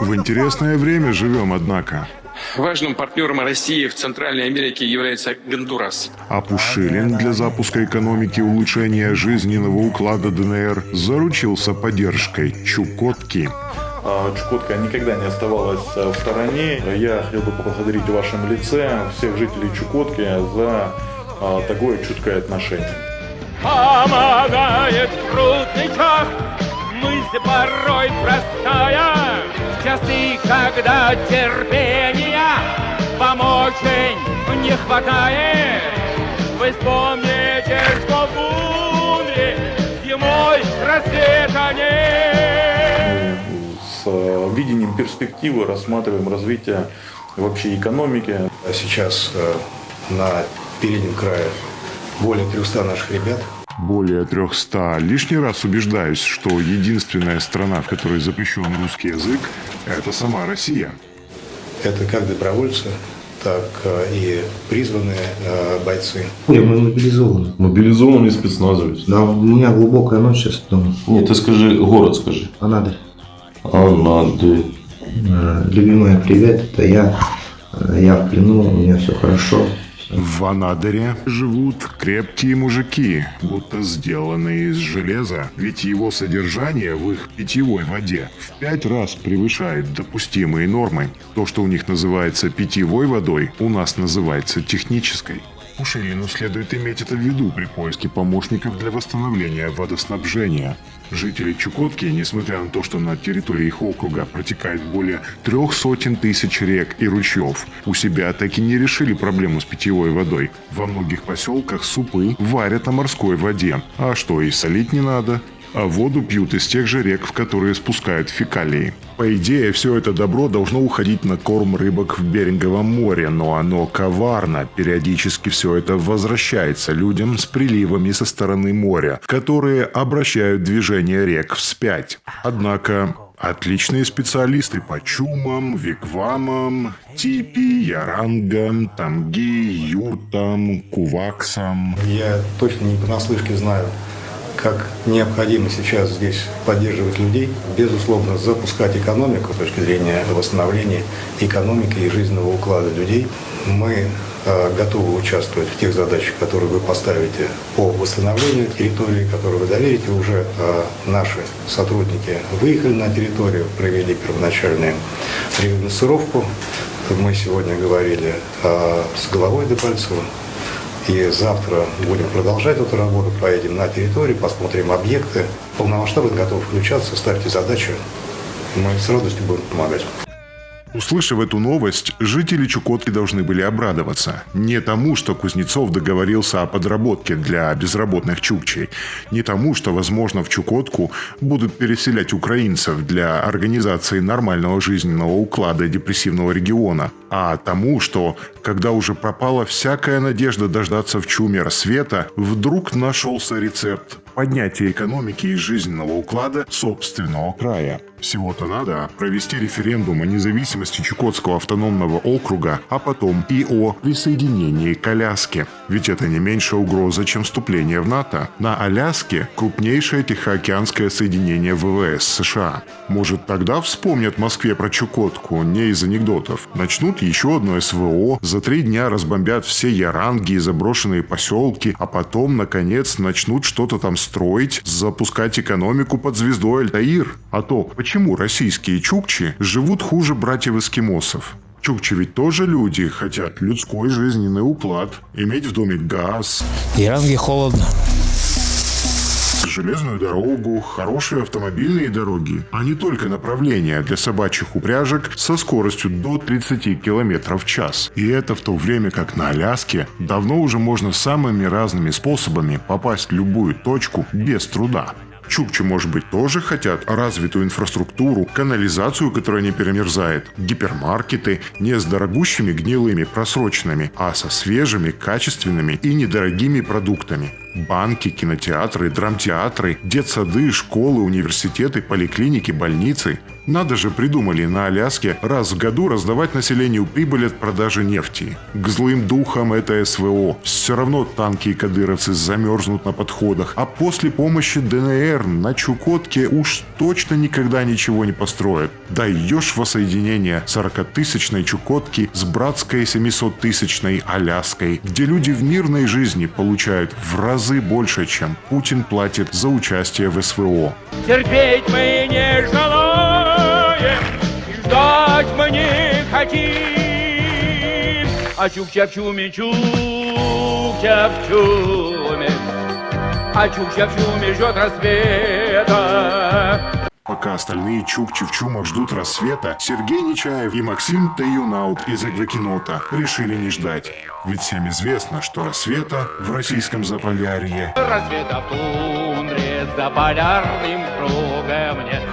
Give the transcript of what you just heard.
В интересное время живем, однако. Важным партнером России в Центральной Америке является Гондурас. А Пушилин для запуска экономики и улучшения жизненного уклада ДНР заручился поддержкой Чукотки. Чукотка никогда не оставалась в стороне. Я хотел бы поблагодарить в вашем лице всех жителей Чукотки за такое чуткое отношение. Помогает в трудный час мысль порой простая, в часы, когда терпения помочь не хватает. Вы вспомните, что в бундре зимой рассвета нет. С видением перспективы рассматриваем развитие вообще экономики. Сейчас на переднем крае более 300 наших ребят. Более 300. Лишний раз убеждаюсь, что единственная страна, в которой запрещен русский язык, это сама Россия. Это как добровольцы, так и призванные бойцы. Мы мобилизованы. Мобилизованный спецназовец. Да, у меня глубокая ночь сейчас дома. Нет, ты скажи, город скажи. Анадырь. Анадырь. Любимая, привет, это я. Я в плену, у меня все хорошо. В Анадыре живут крепкие мужики, будто сделанные из железа. Ведь его содержание в их питьевой воде в 5 раз превышает допустимые нормы. То, что у них называется питьевой водой, у нас называется технической. Пушилину следует иметь это в виду при поиске помощников для восстановления водоснабжения. Жители Чукотки, несмотря на то, что на территории их округа протекает более 300 тысяч рек и ручьев, у себя так и не решили проблему с питьевой водой. Во многих поселках супы варят на морской воде. А что, и солить не надо? А воду пьют из тех же рек, в которые спускают фекалии. По идее, все это добро должно уходить на корм рыбок в Беринговом море, но оно коварно. Периодически все это возвращается людям с приливами со стороны моря, которые обращают движение рек вспять. Однако отличные специалисты по чумам, вигвамам, типи, ярангам, тамги, юртам, куваксам. Я точно не понаслышке знаю, как необходимо сейчас здесь поддерживать людей, безусловно, запускать экономику с точки зрения восстановления экономики и жизненного уклада людей. Мы готовы участвовать в тех задачах, которые вы поставите по восстановлению территории, которые вы доверите. Уже наши сотрудники выехали на территорию, провели первоначальную рекогносцировку. Мы сегодня говорили с главой Дебальцевым. И завтра будем продолжать эту работу, поедем на территорию, посмотрим объекты. Полномасштабно готов включаться, ставьте задачи. Мы с радостью будем помогать. Услышав эту новость, жители Чукотки должны были обрадоваться. Не тому, что Кузнецов договорился о подработке для безработных чукчей, не тому, что, возможно, в Чукотку будут переселять украинцев для организации нормального жизненного уклада депрессивного региона, а тому, что, когда уже пропала всякая надежда дождаться в чуме рассвета, вдруг нашелся рецепт поднятия экономики и жизненного уклада собственного края. Всего-то надо провести референдум о независимости Чукотского автономного округа, а потом и о присоединении к Аляске. Ведь это не меньшая угроза, чем вступление в НАТО. На Аляске крупнейшее тихоокеанское соединение ВВС США. Может, тогда вспомнят в Москве про Чукотку, не из анекдотов. Начнут еще одно СВО, за 3 дня разбомбят все яранги и заброшенные поселки, а потом, наконец, начнут что-то там строить, запускать экономику под звездой Альтаир. А то, почему российские чукчи живут хуже братьев-эскимосов? Чукчи ведь тоже люди, хотят людской жизненный уклад, иметь в доме газ, Яранге холодно, железную дорогу, хорошие автомобильные дороги, а не только направления для собачьих упряжек со скоростью до 30 км в час. И это в то время как на Аляске давно уже можно самыми разными способами попасть в любую точку без труда. Чукчи, может быть, тоже хотят развитую инфраструктуру, канализацию, которая не перемерзает, гипермаркеты не с дорогущими гнилыми просроченными, а со свежими, качественными и недорогими продуктами. Банки, кинотеатры, драмтеатры, детсады, школы, университеты, поликлиники, больницы. Надо же, придумали на Аляске раз в году раздавать населению прибыль от продажи нефти. К злым духам это СВО. Все равно танки и кадыровцы замерзнут на подходах. А после помощи ДНР на Чукотке уж точно никогда ничего не построят. Даешь воссоединение 40-тысячной Чукотки с братской 700-тысячной Аляской, где люди в мирной жизни получают в разы больше, чем Путин платит за участие в СВО. Терпеть мы не желаем, и ждать мы не хотим. А чук-ча-в-чуме, чук-ча-в-чуме, а чук-ча-в-чуме ждет рассвета. Пока остальные чукчи в чумах ждут рассвета, Сергей Нечаев и Максим Таюнаут из Агвакинота решили не ждать. Ведь всем известно, что рассвета в российском Заполярье Рассвета в тундре за полярным кругом нет.